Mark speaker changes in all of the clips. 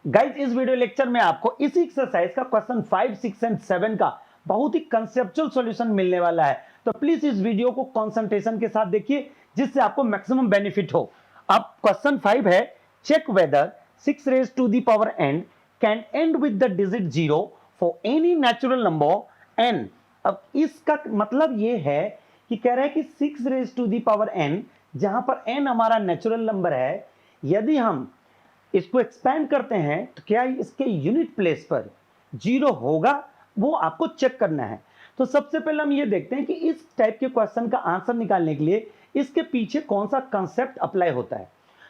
Speaker 1: Guys इस video lecture में आपको इसी एक्सरसाइज का क्वेश्चन 5, 6 एंड 7 का बहुत ही कंसेप्चुअल सॉल्यूशन मिलने वाला है। तो प्लीज इस वीडियो को कंसंट्रेशन के साथ देखिए जिससे आपको मैक्सिमम बेनिफिट हो। अब क्वेश्चन 5 है, check whether 6 raise to the power n can end with the digit 0 for any natural number n। अब इसका मतलब ये है कि कह रहा है कि 6 raise to the power n, जहां पर n हमारा नेचुरल नंबर है, यदि हम इसको एक्सपैंड करते हैं तो क्या इसके यूनिट प्लेस पर 0 होगा, वो आपको चेक करना है। तो सबसे पहले हम ये देखते हैं कि इस टाइप के क्वेश्चन का आंसर निकालने के लिए इसके पीछे कौन सा कंसेप्ट अप्लाई होता है।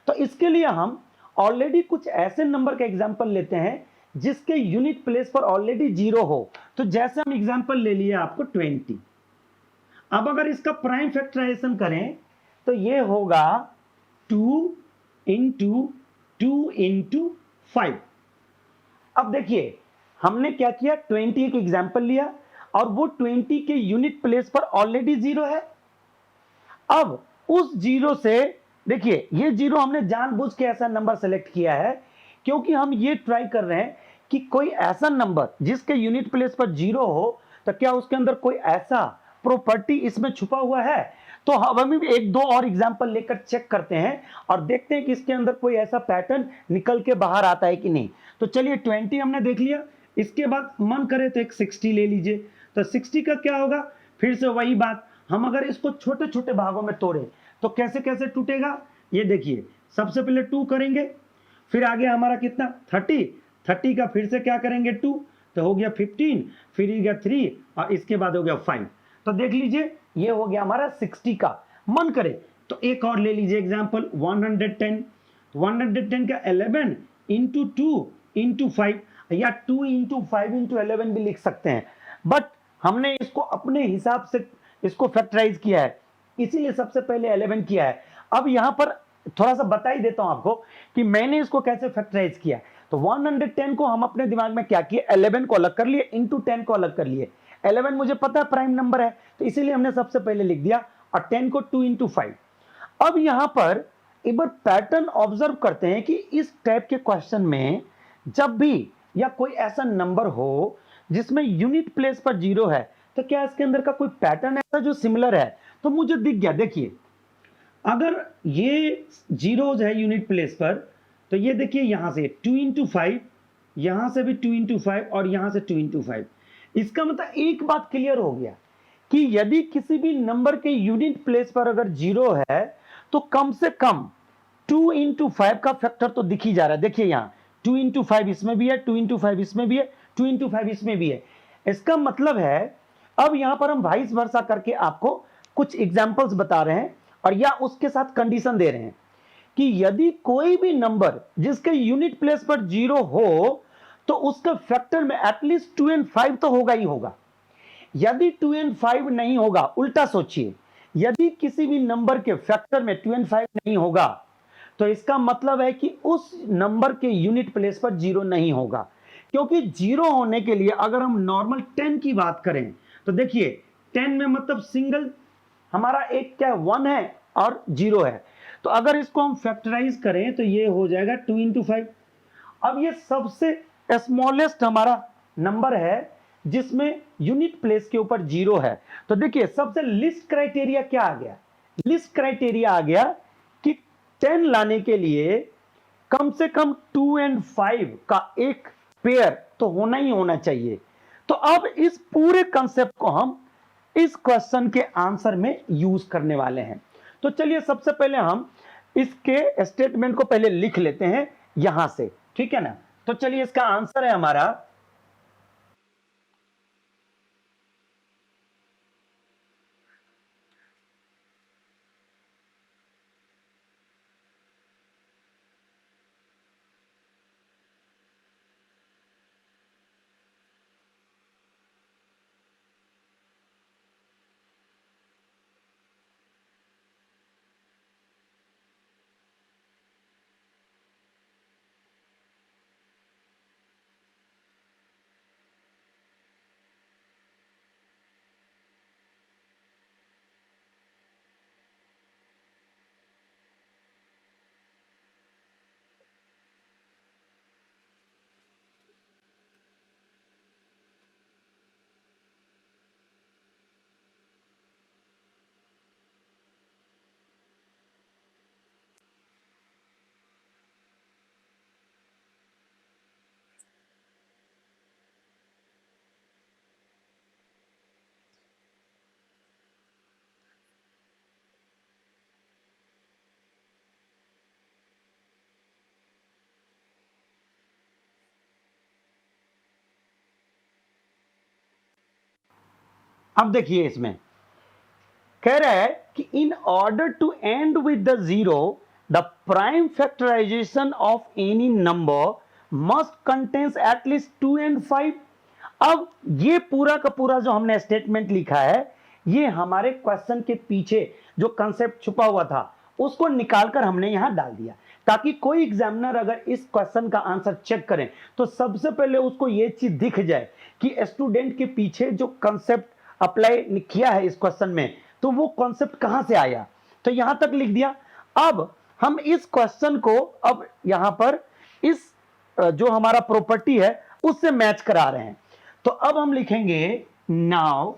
Speaker 1: तो इसके लिए हम ऑलरेडी कुछ ऐसे नंबर का एग्जांपल लेते हैं जिसके यूनिट प्लेस पर ऑलरेडी 0 हो। तो जैसे हम एग्जांपल ले लिए आपको 20। अब अगर इसका प्राइम फैक्टराइजेशन करें तो ये होगा 2 इंटू 2 इंटू 5। अब देखिए हमने क्या किया, 20 एक एग्जांपल लिया और वो 20 के यूनिट प्लेस पर ऑलरेडी 0 है। अब उस 0 से देखिए ये 0 हमने जानबूझ के ऐसा नंबर सेलेक्ट किया है क्योंकि हम ये ट्राई कर रहे हैं कि कोई ऐसा नंबर जिसके यूनिट प्लेस पर 0 हो तो क्या उसके अंदर कोई ऐसा प्रॉपर्टी इसमें छुपा हुआ है। तो हम भी एक दो और एग्जांपल लेकर चेक करते हैं और देखते हैं कि इसके अंदर कोई ऐसा पैटर्न निकल के बाहर आता है कि नहीं। तो चलिए 20 हमने देख लिया, इसके बाद मन करे तो एक 60 ले लीजिए। तो 60 का क्या होगा, फिर से वही बात, हम अगर इसको छोटे छोटे भागों में तोड़े तो कैसे कैसे टूटेगा। ये देखिए सबसे पहले 2 करेंगे, फिर आगे हमारा कितना 30 का फिर से क्या करेंगे 2, तो हो गया 15, फिर हो गया 3 और इसके बाद हो गया 5। तो देख लीजिए ये हो गया हमारा 60 का। मन करे तो एक और ले लीजिए एग्जांपल 110। 110 का 11 इंटू 2 इंटू 5 या 2 इंटू 5 इंटू 11 भी लिख सकते हैं, बट हमने इसको अपने हिसाब से इसको फैक्टराइज किया है, इसीलिए सबसे पहले 11 किया है। अब यहां पर थोड़ा सा बता ही देता हूं आपको कि मैंने इसको कैसे फैक्टराइज किया। तो 110 को हम अपने दिमाग में क्या किए, 11 को अलग कर लिए इंटू 10 को अलग कर लिए। 11 मुझे पता है प्राइम नंबर है तो इसीलिए हमने सबसे पहले लिख दिया और 10 को 2 इंटू 5। अब यहां पर एक बार पैटर्न ऑब्जर्व करते हैं कि इस टाइप के क्वेश्चन में जब भी या कोई ऐसा नंबर हो जिसमें यूनिट प्लेस पर 0 है तो क्या इसके अंदर का कोई पैटर्न ऐसा जो सिमिलर है। तो मुझे दिख गया, देखिए अगर ये जीरोज है यूनिट प्लेस पर तो ये देखिए यहां से 2 इंटू 5, यहां से भी 2 इंटू 5 और यहां से 2 इंटू 5। इसका मतलब एक बात क्लियर हो गया कि यदि किसी भी नंबर के यूनिट प्लेस पर अगर 0 है तो कम से कम 2 इंटू 5 का फैक्टर तो दिख ही जा रहा है। देखिए यहां 2 इंटू 5 इसमें भी है, 2 इंटू 5 इसमें भी है, 2 इंटू 5 इसमें भी है। इसका मतलब है अब यहां पर हम वाइस वर्सा करके आपको कुछ एग्जांपल्स बता रहे हैं और या उसके साथ कंडीशन दे रहे हैं कि यदि कोई भी नंबर जिसके यूनिट प्लेस पर 0 हो तो उसके फैक्टर में एटलीस्ट 2 एंड 5 तो होगा ही होगा। यदि 2 एंड 5 नहीं होगा, उल्टा सोचिए, यदि किसी भी नंबर के फैक्टर में 2 एंड 5 नहीं होगा तो इसका मतलब है कि उस नंबर के यूनिट प्लेस पर 0 नहीं होगा। क्योंकि 0 होने के लिए अगर हम नॉर्मल 10 की बात करें तो देखिए 10 में मतलब सिंगल हमारा एक क्या 1 है और 0 है। तो अगर इसको हम फैक्टराइज करें तो ये हो जाएगा 2 इंटू 5। अब ये सबसे स्मॉलेस्ट हमारा नंबर है जिसमें यूनिट प्लेस के ऊपर 0 है। तो देखिए सबसे लिस्ट क्राइटेरिया क्या आ गया, लिस्ट क्राइटेरिया आ गया कि 10 लाने के लिए कम से कम 2 एंड 5 का एक पेयर तो होना ही होना चाहिए। तो अब इस पूरे कंसेप्ट को हम इस क्वेश्चन के आंसर में यूज करने वाले हैं। तो चलिए सबसे पहले हम इसके स्टेटमेंट को पहले लिख लेते हैं यहां से, ठीक है ना। तो चलिए इसका आंसर है हमारा अब देखिए इसमें कह रहा है कि in order to end with the zero the prime factorisation of any number must contains at least 2 and 5। अब ये पूरा का पूरा जो हमने स्टेटमेंट लिखा है ये हमारे क्वेश्चन के पीछे जो कंसेप्ट छुपा हुआ था उसको निकालकर हमने यहां डाल दिया, ताकि कोई एग्जामिनर अगर इस क्वेश्चन का आंसर चेक करें तो सबसे पहले उसको ये चीज दिख जाए कि स्टूडेंट के पीछे जो कंसेप्ट अप्लाई किया है इस क्वेश्चन में तो वो कॉन्सेप्ट कहां से आया। तो यहां तक लिख दिया। अब हम इस क्वेश्चन को अब यहां पर इस जो हमारा प्रॉपर्टी है उससे मैच करा रहे हैं। तो अब हम लिखेंगे नाउ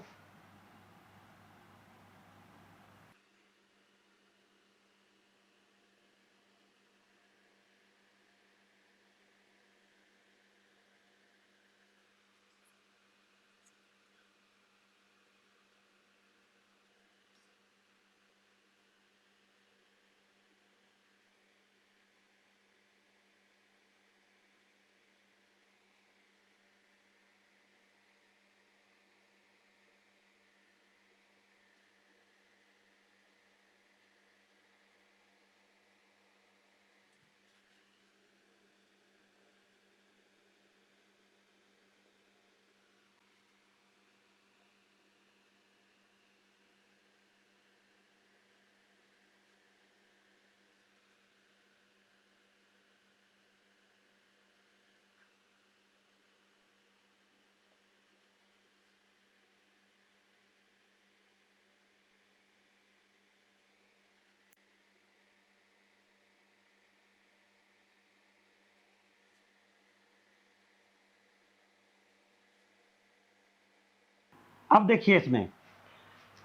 Speaker 1: अब देखिए इसमें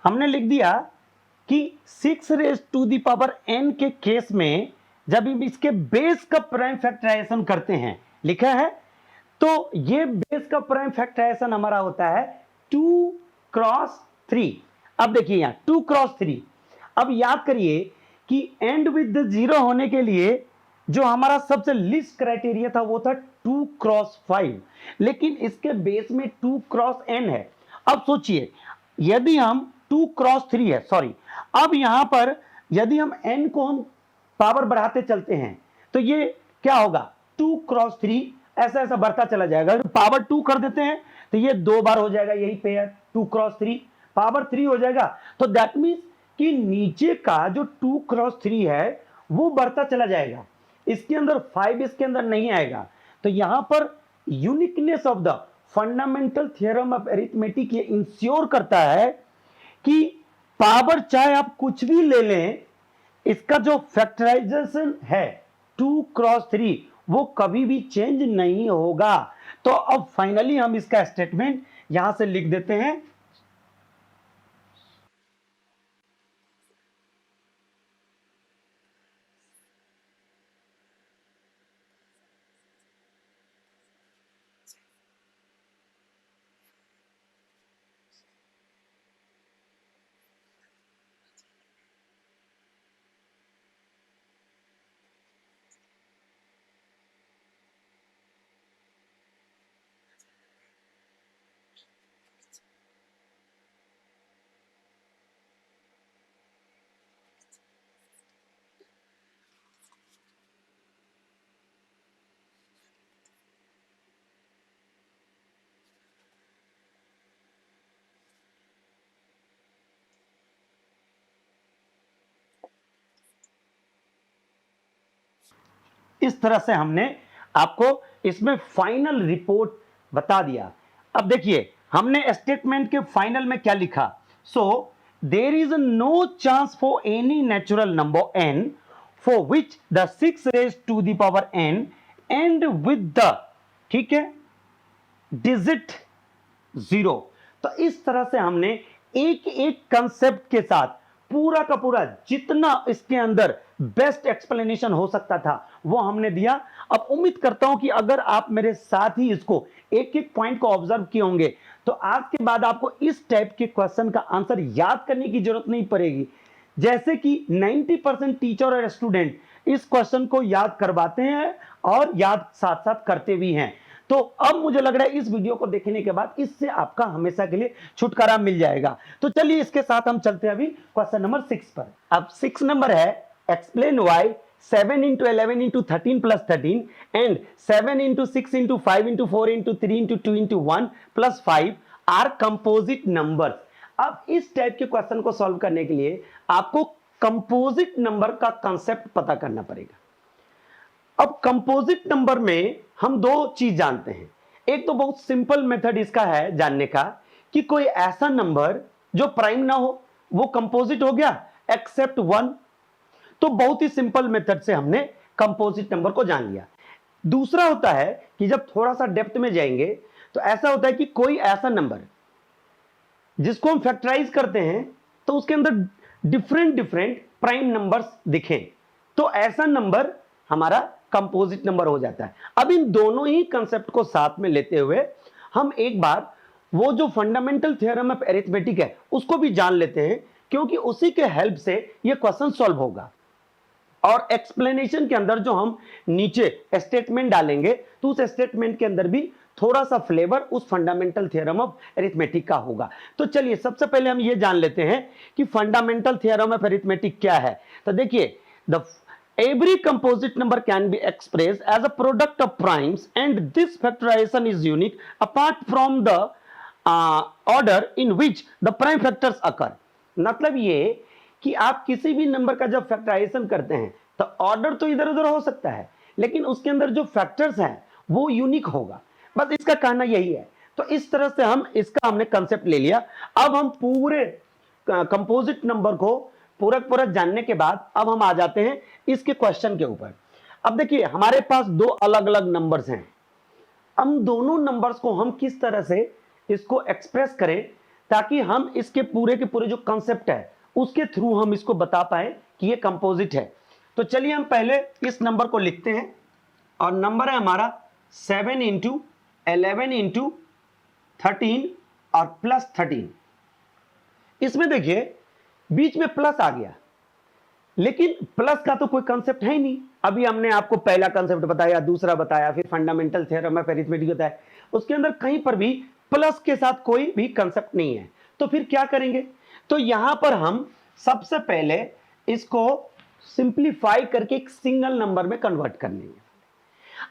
Speaker 1: हमने लिख दिया कि 6 raise to the power n के केस में जब हम इसके बेस का प्राइम फैक्टराइजेशन करते हैं लिखा है तो ये बेस का प्राइम फैक्टराइजेशन हमारा होता है 2 क्रॉस 3। अब देखिए यहां 2 क्रॉस 3। अब याद करिए कि एंड विद द जीरो होने के लिए जो हमारा सबसे लिस्ट क्राइटेरिया था वो था 2 क्रॉस 5, लेकिन इसके बेस में 2 क्रॉस n है। अब सोचिए यदि हम 2 क्रॉस 3 है, सॉरी, अब यहां पर यदि हम n को हम पावर बढ़ाते चलते हैं तो ये क्या होगा 2 क्रॉस 3 ऐसा ऐसा बढ़ता चला जाएगा। अगर पावर 2 कर देते हैं तो ये 2 बार हो जाएगा, यही पे है 2 क्रॉस 3 पावर 3 हो जाएगा। तो दैट मीन्स कि नीचे का जो 2 क्रॉस 3 है वो बढ़ता चला जाएगा, इसके अंदर 5 इसके अंदर नहीं आएगा। तो यहां पर uniqueness of the fundamental theorem of arithmetic ये इंश्योर करता है कि पावर चाहे आप कुछ भी ले लें इसका जो फैक्टराइजेशन है 2 क्रॉस 3 वो कभी भी चेंज नहीं होगा। तो अब फाइनली हम इसका स्टेटमेंट यहां से लिख देते हैं। इस तरह से हमने आपको इसमें फाइनल रिपोर्ट बता दिया। अब देखिए हमने स्टेटमेंट के फाइनल में क्या लिखा। So there is no chance for any natural number n for which the 6 raise to the power n end with the, ठीक है, डिजिट 0। तो इस तरह से हमने एक एक कंसेप्ट के साथ पूरा का पूरा जितना इसके अंदर बेस्ट एक्सप्लेनेशन हो सकता था वो हमने दिया। अब उम्मीद करता हूं कि अगर आप मेरे साथ ही इसको एक एक पॉइंट को ऑब्जर्व किए होंगे तो आज के बाद आपको इस टाइप के क्वेश्चन का आंसर याद करने की जरूरत नहीं पड़ेगी। जैसे कि 90% टीचर और स्टूडेंट इस क्वेश्चन को याद करवाते हैं और याद साथ साथ करते भी हैं। तो अब मुझे लग रहा है इस वीडियो को देखने के बाद इससे आपका हमेशा के लिए छुटकारा मिल जाएगा। तो चलिए इसके साथ हम चलते हैं अभी क्वेश्चन नंबर 6 पर। अब 6 नंबर है, explain why 7 into 11 into 13 plus 13 and 7 into 6 into 5 into 4 into 3 into 2 into 1 plus 5 are composite numbers। अब इस टाइप के क्वेश्चन को सॉल्व करने के लिए आपको कंपोजिट नंबर का कंसेप्ट पता करना पड़ेगा। अब कंपोजिट नंबर में हम दो चीज जानते हैं। एक तो बहुत सिंपल मेथड इसका है जानने का कि कोई ऐसा नंबर जो प्राइम ना हो वो कंपोजिट हो गया एक्सेप्ट 1। तो बहुत ही सिंपल मेथड से हमने कंपोजिट नंबर को जान लिया। दूसरा होता है कि जब थोड़ा सा डेप्थ में जाएंगे तो ऐसा होता है कि कोई ऐसा नंबर जिसको हम फैक्टराइज करते हैं तो उसके अंदर डिफरेंट प्राइम नंबर्स दिखें, तो ऐसा नंबर हमारा कंपोजिट नंबर हो जाता है। अब इन दोनों ही कंसेप्ट को साथ में लेते हुए हम एक बार वो जो फंडामेंटल थ्योरम ऑफ अरिथमेटिक है उसको भी जान लेते हैं, क्योंकि उसी के हेल्प से ये क्वेश्चन सॉल्व होगा। और एक्सप्लेनेशन के अंदर जो हम नीचे स्टेटमेंट डालेंगे तो उस स्टेटमेंट के अंदर भी थोड़ा सा फ्लेवर उस फंडामेंटल थ्योरम ऑफ अरिथमेटिक का होगा। तो चलिए सबसे पहले हम ये जान लेते हैं कि फंडामेंटल थ्योरम ऑफ अरिथमेटिक क्या है। तो देखिए, the every composite number can be expressed as a product of primes and this factorization is unique apart from the order in which the prime factors occur। मतलब ये कि आप किसी भी नंबर का जब फैक्टराइजेशन करते हैं तो ऑर्डर तो इधर उधर हो सकता है, लेकिन उसके अंदर जो फैक्टर्स हैं वो यूनिक होगा। बस इसका कहना यही है। तो इस तरह से हमने कंसेप्ट ले लिया। अब हम पूरे कंपोजिट नंबर को पूरा जानने के बाद अब हम आ जाते हैं इसके क्वेश्चन के ऊपर। अब देखिए, हमारे पास दो अलग अलग नंबर्स हैं। हम दोनों नंबर्स को हम किस तरह से इसको एक्सप्रेस करें ताकि हम इसके पूरे के पूरे जो कंसेप्ट है उसके थ्रू हम इसको बता पाए कि ये कंपोजिट है। तो चलिए हम पहले इस नंबर को लिखते हैं, और नंबर है हमारा 7 इंटू 11 इंटू 13 और प्लस 13। इसमें देखिए बीच में प्लस आ गया, लेकिन प्लस का तो कोई कंसेप्ट है ही नहीं। अभी हमने आपको पहला कंसेप्ट बताया, दूसरा बताया, फिर फंडामेंटल थ्योरम ऑफ अरिथमेटिक बताया, उसके अंदर कहीं पर भी प्लस के साथ कोई भी कंसेप्ट नहीं है। तो फिर क्या करेंगे? तो यहां पर हम सबसे पहले इसको सिंप्लीफाई करके एक सिंगल नंबर में कन्वर्ट कर लेंगे।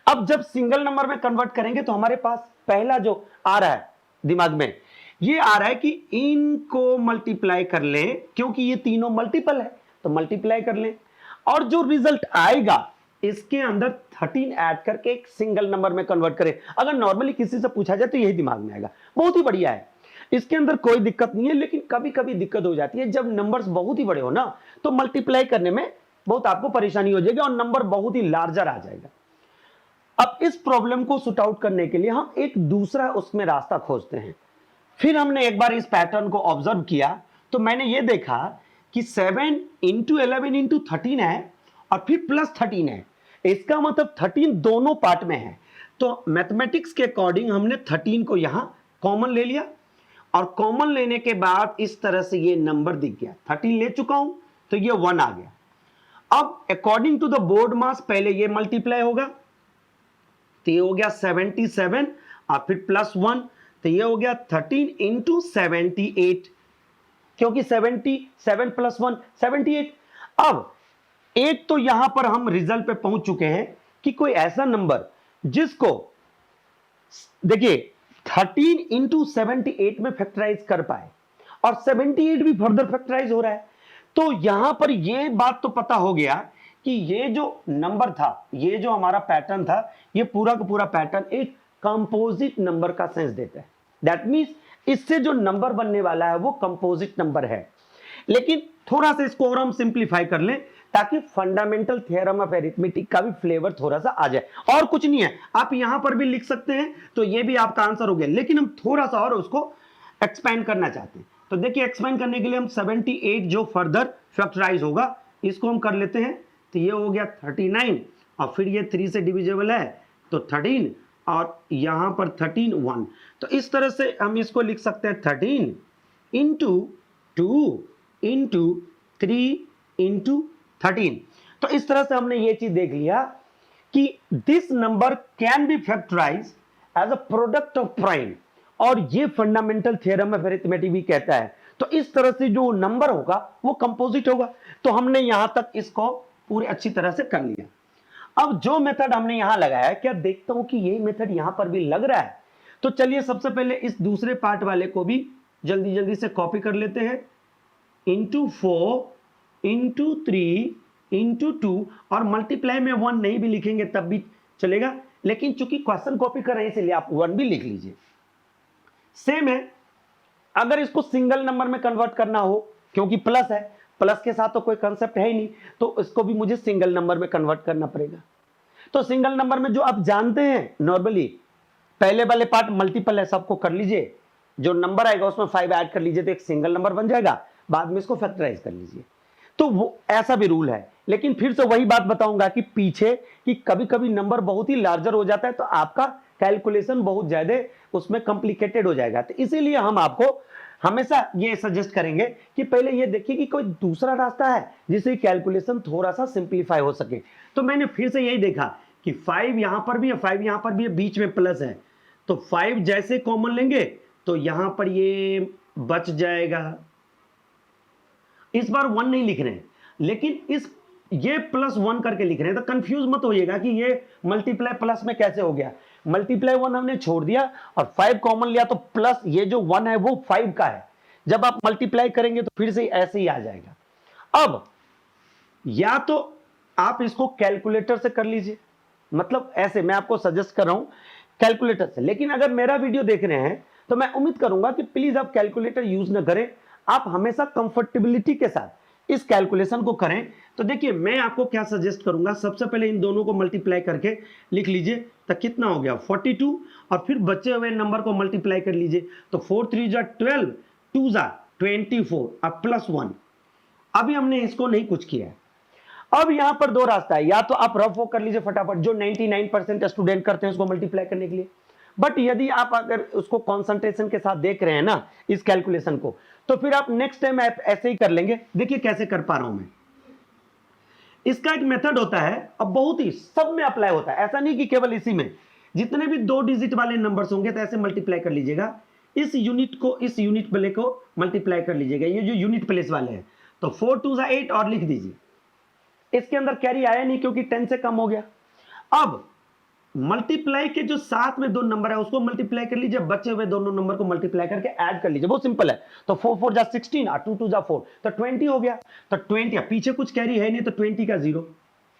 Speaker 1: अब जब सिंगल नंबर में कन्वर्ट करेंगे तो हमारे पास पहला जो आ रहा है दिमाग में, ये आ रहा है कि इनको मल्टीप्लाई कर लें, क्योंकि ये तीनों मल्टीपल है तो मल्टीप्लाई कर लें, और जो रिजल्ट आएगा इसके अंदर 13 ऐड करके एक सिंगल नंबर में कन्वर्ट करें। अगर नॉर्मली किसी से पूछा जाए तो यही दिमाग में आएगा। बहुत ही बढ़िया है, इसके अंदर कोई दिक्कत नहीं है। लेकिन कभी कभी दिक्कत हो जाती है, जब नंबर्स बहुत ही बड़े हो ना तो मल्टीप्लाई करने में बहुत आपको परेशानी हो जाएगी और नंबर बहुत ही लार्जर आ जाएगा। अब इस प्रॉब्लम को सुट आउट करने के लिए हम एक दूसरा उसमें रास्ता खोजते हैं। फिर हमने एक बार इस पैटर्न को ऑब्जर्व किया तो मैंने ये देखा कि 7 इंटू 11 इंटू 13 है और फिर प्लस 13 है। इसका मतलब 13 दोनों पार्ट में है। तो मैथमेटिक्स के अकॉर्डिंग हमने 13 को यहां कॉमन ले लिया, और कॉमन लेने के बाद इस तरह से ये नंबर दिख गया। 13 ले चुका हूं तो ये 1 आ गया। अब अकॉर्डिंग टू द बोर्ड मास पहले ये मल्टीप्लाई होगा तो ये हो गया 77 और फिर प्लस 1 तो ये हो गया 13 इंटू 78, क्योंकि 77 प्लस 1 78। अब एक तो यहां पर हम रिजल्ट पे पहुंच चुके हैं कि कोई ऐसा नंबर जिसको देखिए 13 इंटू 78 में फैक्टराइज कर पाए, और 78 भी फर्दर फैक्टराइज हो रहा है। तो यहां पर यह बात तो पता हो गया कि ये जो नंबर था, ये जो हमारा पैटर्न था, ये पूरा का पूरा पैटर्न एक कंपोजिट नंबर का सेंस देता है। दैट मींस इससे जो नंबर बनने वाला है वो कंपोजिट नंबर है। लेकिन थोड़ा सा इसको और हम सिंप्लीफाई कर लें ताकि फंडामेंटल थ्योरम ऑफ अरिथमेटिक का भी फ्लेवर थोड़ा सा आ जाए। और कुछ नहीं है, आप यहां पर भी लिख सकते हैं तो ये भी आपका आंसर हो गया। लेकिन हम थोड़ा सा और उसको एक्सपेंड करना चाहते हैं। तो देखिए, एक्सपेंड करने के लिए हम 78 जो फर्दर फैक्टराइज होगा इसको हम कर लेते हैं। तो ये हो गया 39 और फिर ये 3 से डिविजिबल है तो 13 और यहां पर 13 1। तो इस तरह से हम इसको लिख सकते हैं 13 इंटू 2 इंटू 3 इंटू 13। तो इस तरह से हमने ये चीज देख लिया कि this number can be factorise as a product of prime, और ये फंडामेंटल थ्योरम ऑफ अरिथमेटिक भी कहता है। तो इस तरह से जो नंबर होगा वो कंपोजिट होगा। तो हमने यहां तक इसको पूरी अच्छी तरह से कर लिया। अब जो मेथड हमने यहां लगाया, क्या देखता हूं कि यही मेथड यहां पर भी लग रहा है। तो चलिए सबसे पहले इस दूसरे पार्ट वाले को भी जल्दी जल्दी से कॉपी कर लेते हैं। इंटू 4 इंटू 3 इंटू 2, और मल्टीप्लाई में 1 नहीं भी लिखेंगे तब भी चलेगा, लेकिन चूंकि क्वेश्चन कॉपी कर रहे हैं इसलिए आप 1 भी लिख लीजिए। सेम है, अगर इसको सिंगल नंबर में कन्वर्ट करना हो, क्योंकि प्लस है, प्लस के साथ तो कोई कंसेप्ट है ही नहीं, तो इसको भी मुझे सिंगल नंबर में कन्वर्ट करना पड़ेगा। तो सिंगल नंबर में जो आप जानते हैं नॉर्मली, पहले वाले पार्ट मल्टीपल है, सबको कर लीजिए, जो नंबर आएगा उसमें 5 ऐड कर लीजिए तो एक सिंगल नंबर बन जाएगा, बाद में इसको फैक्टराइज कर लीजिए। तो वो ऐसा भी रूल है। लेकिन फिर से वही बात बताऊंगा कि पीछे कि कभी कभी नंबर बहुत ही लार्जर हो जाता है तो आपका कैलकुलेशन बहुत ज्यादा उसमें कॉम्प्लिकेटेड हो जाएगा। तो इसीलिए हम आपको हमेशा ये सजेस्ट करेंगे कि पहले ये देखिए कि कोई दूसरा रास्ता है जिससे कैलकुलेशन थोड़ा सा सिंप्लीफाई हो सके। तो मैंने फिर से यही देखा कि 5 यहां पर भी है, 5 यहां पर भी है, बीच में प्लस है, तो 5 जैसे कॉमन लेंगे तो यहां पर ये बच जाएगा। इस बार 1 नहीं लिख रहे हैं, लेकिन ये +1 करके लिख रहे हैं, तो कंफ्यूज मत होइएगा कि ये मल्टीप्लाई प्लस में कैसे हो गया। मल्टीप्लाई 1 हमने छोड़ दिया और 5 कॉमन लिया, तो प्लस ये जो 1 है वो 5 का है। जब आप मल्टीप्लाई करेंगे तो फिर से ऐसे ही आ जाएगा। अब या तो आप इसको कैलकुलेटर से कर लीजिए, मतलब ऐसे मैं आपको सजेस्ट कर रहा हूं कैलकुलेटर से। लेकिन अगर मेरा वीडियो देख रहे हैं तो मैं उम्मीद करूंगा कि प्लीज आप कैलकुलेटर यूज ना करें, आप हमेशा कंफर्टेबिलिटी के साथ इस कैलकुलेशन को करें। तो देखिए मैं आपको क्या सजेस्ट करूंगा, सबसे पहले इन दोनों को मल्टीप्लाई करके लिख लीजिए, तो कितना हो गया 42, और फिर बचे हुए नंबर को मल्टीप्लाई कर लीजिए, तो 4 3 जा 12, 2 जा 24 और +1। अभी हमने इसको नहीं कुछ किया है। अब यहां पर दो रास्ता है, या तो आप रफ वो कर लीजिए फटाफट, जो 99% स्टूडेंट करते हैं उसको मल्टीप्लाई करने के लिए। बट यदि आप अगर उसको कॉन्सेंट्रेशन के साथ देख रहे हैं ना इस कैलकुलेशन को, तो फिर आप नेक्स्ट टाइम ऐसे ही कर लेंगे। देखिए कैसे कर पा रहा हूं मैं। इसका एक मेथड होता है, अब बहुत ही सब में अप्लाई होता है, ऐसा नहीं कि केवल इसी में। जितने भी 2 डिजिट वाले नंबर्स होंगे तो ऐसे मल्टीप्लाई कर लीजिएगा, इस यूनिट को इस यूनिट वाले को मल्टीप्लाई कर लीजिएगा, ये जो यूनिट प्लेस वाले हैं। तो 4 2 जा 8 और लिख दीजिए। इसके अंदर कैरी आया नहीं क्योंकि 10 से कम हो गया। अब मल्टीप्लाई के जो साथ में 2 नंबर है उसको मल्टीप्लाई कर लीजिए, बचे हुए दोनों नंबर को मल्टीप्लाई करके ऐड कर लीजिए, बहुत सिंपल है। तो 4 4 जा 16 और 2 2 जा 4, तो 20 हो गया। तो 20, पीछे कुछ कैरी है नहीं तो 20 का 0।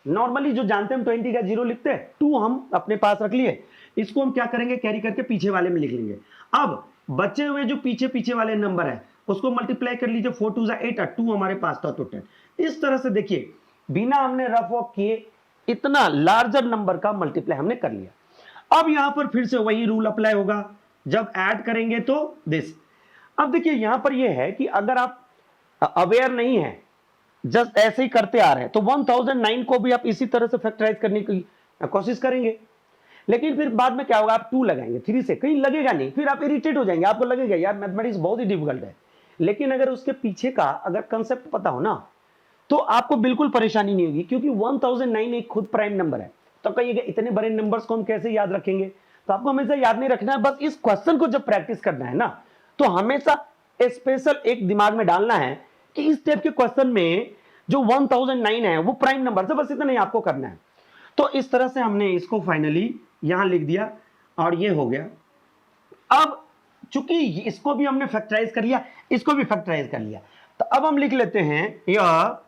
Speaker 1: नॉर्मली जो जानते हैं हम 20 का 0 लिखते हैं, 2 हम अपने पास रख लिए, इसको हम क्या करेंगे कैरी करके पीछे वाले में लिख लेंगे। अब बचे हुए जो पीछे वाले नंबर है उसको मल्टीप्लाई कर लीजिए, 4 2 जा 8 और 2 हमारे पास था तो 10। इस तरह से देखिए बिना हमने रफ वर्क किए इतना लार्जर नंबर का मल्टीप्लाई हमने कर लिया। अब यहां पर फिर से वही रूल अप्लाई होगा, जब ऐड करेंगे तो दिस। अब देखिए यहां पर यह है कि अगर आप अवेयर नहीं है, जस्ट ऐसे ही करते आ रहे हैं, तो 1009 को भी आप इसी तरह से फैक्टराइज करने की कोशिश करेंगे। लेकिन फिर बाद में क्या होगा, आप 2 लगाएंगे, 3 से कहीं लगेगा नहीं, फिर आप इरिटेट हो जाएंगे, आपको लगेगा यार मैथमेटिक्स बहुत ही डिफिकल्ट है। लेकिन अगर उसके पीछे का अगर कंसेप्ट पता हो ना तो आपको बिल्कुल परेशानी नहीं होगी, क्योंकि 1009 एक खुद प्राइम नंबर है। तो कहिएगा इतने बड़े नंबर्स को हम कैसे याद रखेंगे, तो आपको हमेशा याद नहीं रखना है, बस इस क्वेश्चन को जब प्रैक्टिस करना है ना तो हमेशा स्पेशल एक दिमाग में डालना है कि इस टाइप के क्वेश्चन में जो 1009 है वो प्राइम नंबर से, बस इतना ही आपको करना है। तो इस तरह से हमने इसको फाइनली यहां लिख दिया और ये हो गया। अब चूंकि इसको भी हमने फैक्टराइज कर लिया, इसको भी फैक्टराइज कर लिया, तो अब हम लिख लेते हैं यह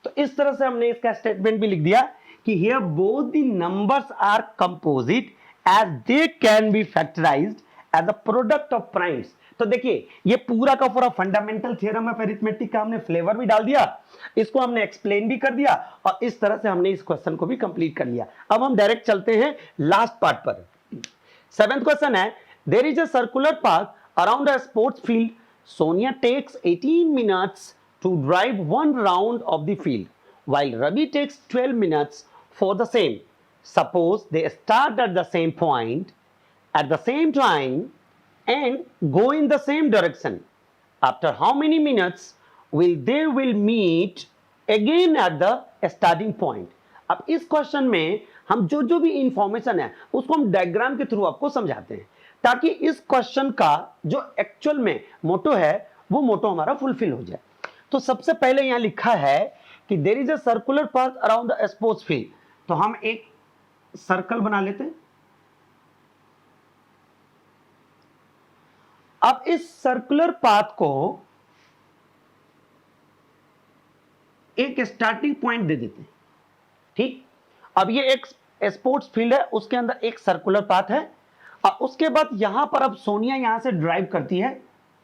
Speaker 1: तो इस तरह से हमने इसका स्टेटमेंट भी लिख दिया कि here both the numbers are composite as they can be factorised as a product of primes. तो देखिए ये पूरा का पूरा फंडामेंटल थ्योरम ऑफ अरिथमेटिक का हमने फ्लेवर भी डाल दिया, इसको हमने एक्सप्लेन भी कर दिया, और इस तरह से हमने इस क्वेश्चन को भी कंप्लीट कर लिया। अब हम डायरेक्ट चलते हैं लास्ट पार्ट पर। 7th क्वेश्चन है, There is a circular path around a sports field. Sonia takes 18 minutes to drive one round of the field, while Ravi takes 12 minutes for the same. Suppose they start at the same point, at the same time, and go in the same direction. After how many minutes will meet again at the starting point? अब इस question में हम जो भी information है उसको हम diagram के थ्रू आपको समझाते हैं, ताकि इस क्वेश्चन का जो एक्चुअल में मोटो है वो मोटो हमारा फुलफिल हो जाए। तो सबसे पहले यहां लिखा है कि there is a circular path around the sports field, तो हम एक सर्कल बना लेते हैं। अब इस सर्कुलर पाथ को एक स्टार्टिंग पॉइंट दे देते हैं, ठीक। अब ये एक स्पोर्ट्स फील्ड है, उसके अंदर एक सर्कुलर पाथ है, और उसके बाद यहां पर अब सोनिया यहां से ड्राइव करती है,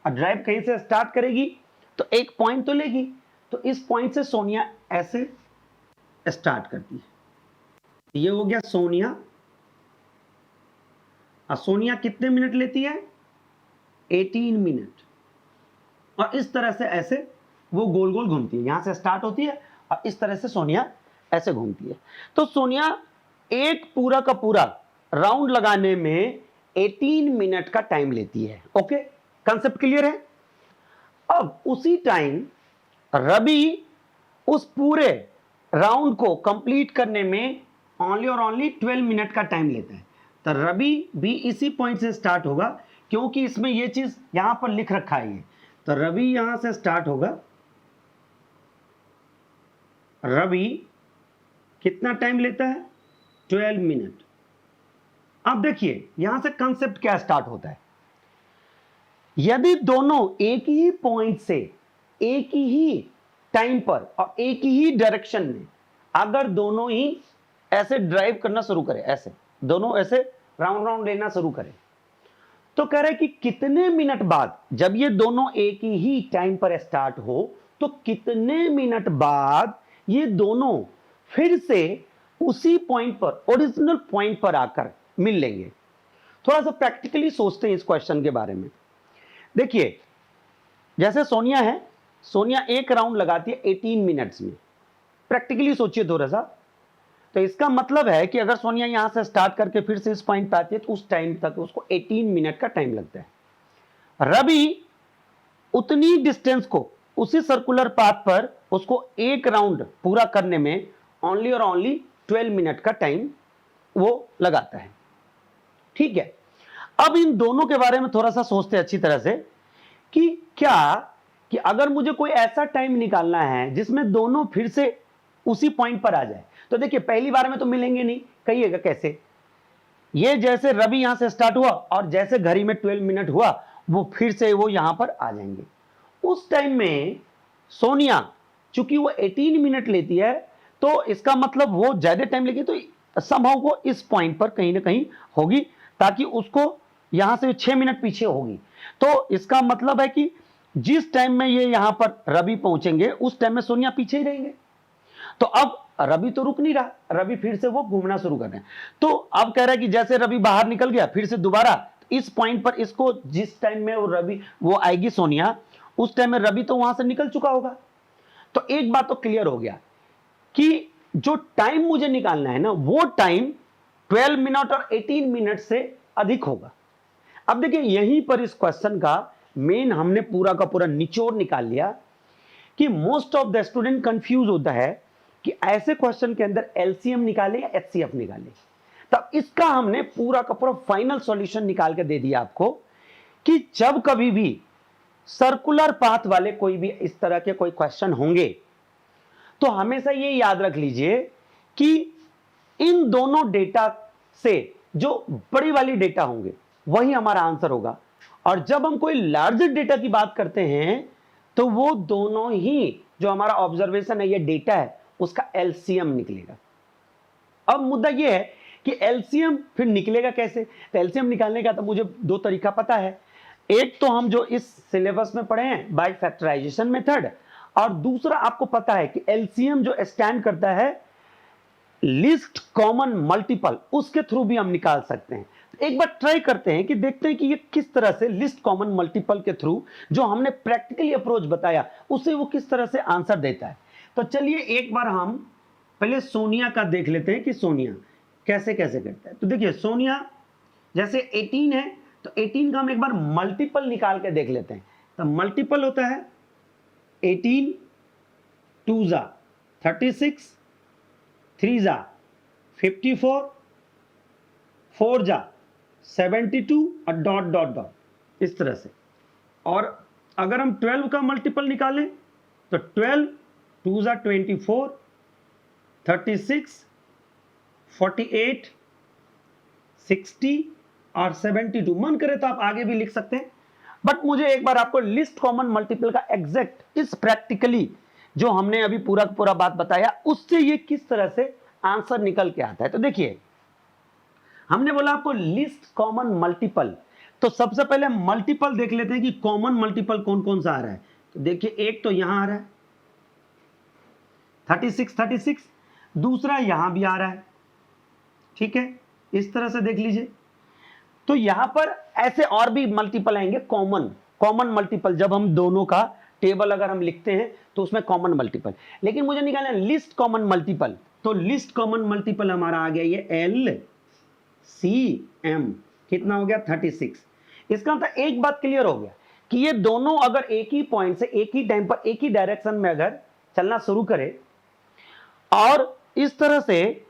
Speaker 1: और ड्राइव कहीं से स्टार्ट करेगी तो एक पॉइंट तो लेगी, तो इस पॉइंट से सोनिया ऐसे स्टार्ट करती है। ये हो गया सोनिया। और सोनिया कितने मिनट लेती है? 18 मिनट। और इस तरह से ऐसे वो गोल गोल घूमती है, यहां से स्टार्ट होती है और इस तरह से सोनिया ऐसे घूमती है। तो सोनिया एक पूरा का पूरा राउंड लगाने में 18 मिनट का टाइम लेती है। ओके, कंसेप्ट क्लियर है? अब उसी टाइम रवि उस पूरे राउंड को कंप्लीट करने में ओनली और ओनली 12 मिनट का टाइम लेता है। तो रवि भी इसी पॉइंट से स्टार्ट होगा, क्योंकि इसमें यह चीज यहां पर लिख रखा है। तो रवि यहां से स्टार्ट होगा। रवि कितना टाइम लेता है? 12 मिनट। अब देखिए यहां से कंसेप्ट क्या स्टार्ट होता है। यदि दोनों एक ही पॉइंट से एक ही टाइम पर और एक ही डायरेक्शन में अगर दोनों ही ऐसे ड्राइव करना शुरू करें, ऐसे दोनों ऐसे राउंड राउंड लेना शुरू करें, तो कह रहे कि कितने मिनट बाद, जब ये दोनों एक ही टाइम पर स्टार्ट हो तो कितने मिनट बाद ये दोनों फिर से उसी पॉइंट पर, ओरिजिनल पॉइंट पर आकर मिल लेंगे। थोड़ा सा प्रैक्टिकली सोचते हैं इस क्वेश्चन के बारे में। देखिए जैसे सोनिया है, सोनिया एक राउंड लगाती है 18 मिनट्स में। प्रैक्टिकली सोचिए थोड़ा सा। तो इसका मतलब है कि अगर सोनिया यहां से स्टार्ट करके फिर से इस पॉइंट पे आती है तो उस टाइम तक उसको 18 मिनट का टाइम लगता है। रवि उतनी डिस्टेंस को उसी सर्कुलर पाथ पर उसको एक राउंड पूरा करने में ओनली और ओनली 12 मिनट का टाइम वो लगाता है। ठीक है, अब इन दोनों के बारे में थोड़ा सा सोचते हैं अच्छी तरह से कि क्या कि अगर मुझे कोई ऐसा टाइम निकालना है जिसमें दोनों फिर से उसी पॉइंट पर आ जाए, तो देखिए पहली बार में तो मिलेंगे नहीं। कहिएगा कैसे? ये जैसे रवि यहां से स्टार्ट हुआ और जैसे घड़ी में 12 मिनट हुआ वो फिर से वो यहां पर आ जाएंगे। उस टाइम में सोनिया चूंकि वो 18 मिनट लेती है तो इसका मतलब वो ज्यादा टाइम लेगी, तो समहाउ वो इस पॉइंट पर कहीं ना कहीं होगी, ताकि उसको यहां से 6 मिनट पीछे होगी। तो इसका मतलब है कि जिस टाइम में ये यहां पर रवि पहुंचेंगे उस टाइम में सोनिया पीछे ही रहेंगे। तो अब रवि तो रुक नहीं रहा, रवि फिर से वो घूमना शुरू कर रहे हैं। तो अब कह रहा है कि जैसे रवि बाहर निकल गया फिर से दोबारा इस पॉइंट पर इसको जिस टाइम में वो आएगी सोनिया, उस टाइम में रवि तो वहां से निकल चुका होगा। तो एक बात तो क्लियर हो गया कि जो टाइम मुझे निकालना है ना वो टाइम 12 मिनट और 18 मिनट से अधिक होगा। अब देखिए यहीं पर इस क्वेश्चन का मेन हमने पूरा का पूरा निचोड़ निकाल लिया कि most of the student confuse होता है कि ऐसे क्वेश्चन के अंदर एलसीएम निकाले या एचसीएफ निकाले। तब इसका हमने पूरा का पूरा फाइनल सॉल्यूशन निकाल के दे दिया आपको कि जब कभी भी सर्कुलर पाथ वाले कोई भी इस तरह के कोई क्वेश्चन होंगे तो हमेशा ये याद रख लीजिए कि इन दोनों डेटा से जो बड़ी वाली डेटा होंगे वही हमारा आंसर होगा, और जब हम कोई लार्जर डेटा की बात करते हैं तो वो दोनों ही जो हमारा ऑब्जर्वेशन है, ये डेटा है, उसका एलसीएम निकलेगा। अब मुद्दा ये है कि एलसीएम फिर निकलेगा कैसे? तो एलसीएम निकालने का तो मुझे दो तरीका पता है। एक तो हम जो इस सिलेबस में पढ़े हैं बाय फैक्टराइजेशन मेथड, और दूसरा आपको पता है कि एलसीएम जो स्टैंड करता है लीस्ट कॉमन मल्टीपल, उसके थ्रू भी हम निकाल सकते हैं। एक बार ट्राई करते हैं कि देखते हैं कि ये किस तरह से लिस्ट कॉमन मल्टीपल के थ्रू जो हमने प्रैक्टिकली अप्रोच बताया उसे वो किस तरह से आंसर देता है। तो चलिए एक बार हम पहले सोनिया का देख लेते हैं कि सोनिया कैसे कैसे करता है। तो देखिए सोनिया जैसे 18 है तो 18 का हम एक बार मल्टीपल निकाल के देख लेते हैं। तो मल्टीपल होता है 18 2 जा 36 3 जा 54 4 जा 72 और डॉट डॉट डॉट इस तरह से। और अगर हम 12 का मल्टीपल निकालें तो 12 2 जा 24 36 48 60 और 72। मन करे तो आप आगे भी लिख सकते हैं, बट मुझे एक बार आपको लिस्ट कॉमन मल्टीपल का एग्जैक्ट इस प्रैक्टिकली जो हमने अभी पूरा पूरा बात बताया उससे ये किस तरह से आंसर निकल के आता है। तो देखिए हमने बोला आपको लिस्ट कॉमन मल्टीपल, तो सबसे पहले मल्टीपल देख लेते हैं कि कॉमन मल्टीपल कौन कौन सा आ रहा है। तो देखिए एक तो यहां आ रहा है 36, दूसरा यहां भी आ रहा है, ठीक है, इस तरह से देख लीजिए। तो यहां पर ऐसे और भी मल्टीपल आएंगे कॉमन मल्टीपल, जब हम दोनों का टेबल अगर हम लिखते हैं तो उसमें कॉमन मल्टीपल। लेकिन मुझे निकालना है लिस्ट कॉमन मल्टीपल, तो लिस्ट कॉमन मल्टीपल हमारा आ गया ये LCM, कितना हो गया 36। इसका मतलब एक बात क्लियर हो गया कि ये दोनों अगर एक ही पॉइंट से एक ही टाइम पर एक ही डायरेक्शन में अगर चलना शुरू करे और इस तरह से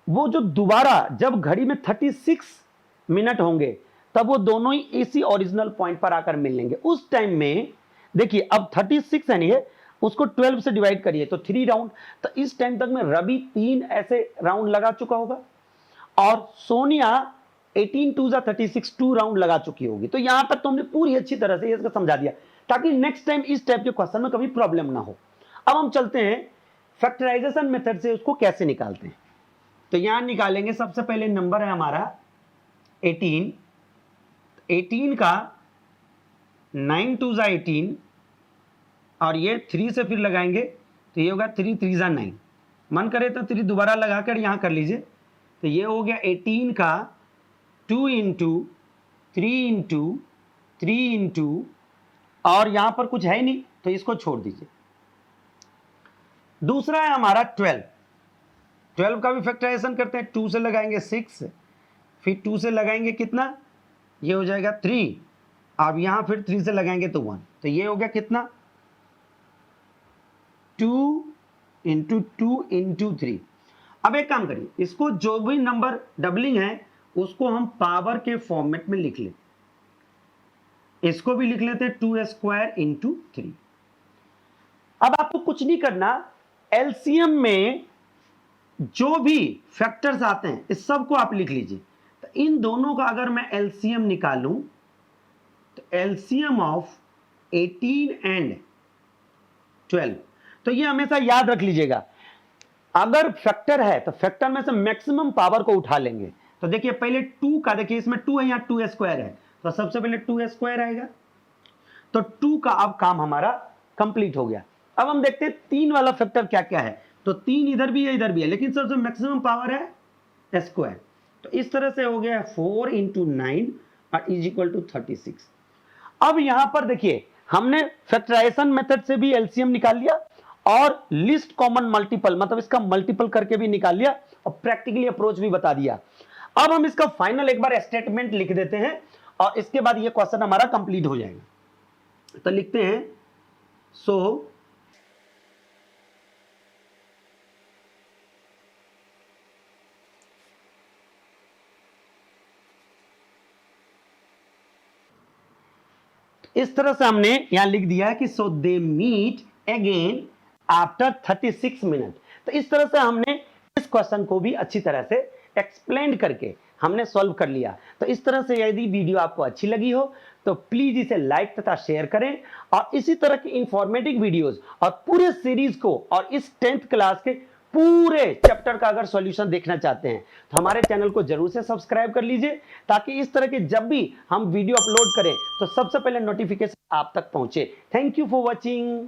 Speaker 1: वो जो दोबारा जब घड़ी में 36 मिनट होंगे तब वो दोनों ही इसी ओरिजिनल पॉइंट पर आकर मिल लेंगे। उस टाइम में देखिए अब 36 है नहीं है, उसको 12 से डिवाइड करिए तो 3 राउंड। तो इस टाइम तक में रवि 3 ऐसे राउंड लगा चुका होगा और सोनिया 18 2 जा 36 2 राउंड लगा चुकी होगी। तो यहां तक तो हमने पूरी अच्छी तरह से इसका समझा दिया ताकि नेक्स्ट टाइम इस टाइप के क्वेश्चन में कभी प्रॉब्लम ना हो। अब हम चलते हैं फैक्टराइजेशन मेथड से उसको कैसे निकालते हैं। तो यहां निकालेंगे, सबसे पहले नंबर है हमारा 18 का 9 2 जा 18 और ये 3 से फिर लगाएंगे तो ये होगा 3 3 जा 9। मन करे तो 3 दोबारा लगाकर यहां कर लीजिए। तो ये हो गया 18 का 2 इंटू 3 इंटू 3 इंटू और यहां पर कुछ है नहीं तो इसको छोड़ दीजिए। दूसरा है हमारा 12 का भी फैक्टराइजेशन करते हैं। 2 से लगाएंगे 6, फिर 2 से लगाएंगे कितना, ये हो जाएगा 3, अब यहां फिर 3 से लगाएंगे तो 1, तो ये हो गया कितना 2 इंटू 2 इंटू 3। अब एक काम करिए, इसको जो भी नंबर डबलिंग है उसको हम पावर के फॉर्मेट में लिख लेते, इसको भी लिख लेते 2 स्क्वायर इंटू 3। अब आपको कुछ नहीं करना, एलसीएम में जो भी फैक्टर्स आते हैं इस सब को आप लिख लीजिए। तो इन दोनों का अगर मैं एलसीएम निकालूं तो एलसीएम ऑफ 18 एंड 12, तो ये हमेशा याद रख लीजिएगा अगर फैक्टर है तो फैक्टर में से मैक्सिमम पावर को उठा लेंगे। तो देखिए पहले 2 का, देखिए इसमें 2 है, यहां 2 स्क्वायर है तो सबसे पहले 2 स्क्वायर आएगा, तो 2 का अब काम हमारा कंप्लीट हो गया। अब हम देखते हैं 3 वाला फैक्टर क्या क्या है। तो 3 इधर भी है इधर भी है, लेकिन सबसे मैक्सिमम पावर है स्क्वायर। तो इस तरह से हो गया 4 इंटू 9 और इज इक्वल टू 36। अब यहां पर देखिए हमने फैक्टराइजेशन मेथड से भी एलसीएम निकाल लिया और लिस्ट कॉमन मल्टीपल मतलब इसका मल्टीपल करके भी निकाल लिया और प्रैक्टिकली अप्रोच भी बता दिया। अब हम इसका फाइनल एक बार स्टेटमेंट लिख देते हैं और इसके बाद ये क्वेश्चन हमारा कंप्लीट हो जाएगा। तो लिखते हैं सो इस तरह से हमने यहां लिख दिया है कि so they meet again after 36 minute. तो इस तरह से हमने इस क्वेश्चन को भी अच्छी तरह से एक्सप्लेन करके हमने सॉल्व कर लिया। तो इस तरह से यदि वीडियो आपको अच्छी लगी हो तो प्लीज इसे लाइक तथा शेयर करें और इसी तरह की इंफॉर्मेटिव वीडियोस और पूरे सीरीज को और इस 10th क्लास के पूरे चैप्टर का अगर सॉल्यूशन देखना चाहते हैं तो हमारे चैनल को जरूर से सब्सक्राइब कर लीजिए ताकि इस तरह के जब भी हम वीडियो अपलोड करें तो सबसे पहले नोटिफिकेशन आप तक पहुंचे। Thank you for watching.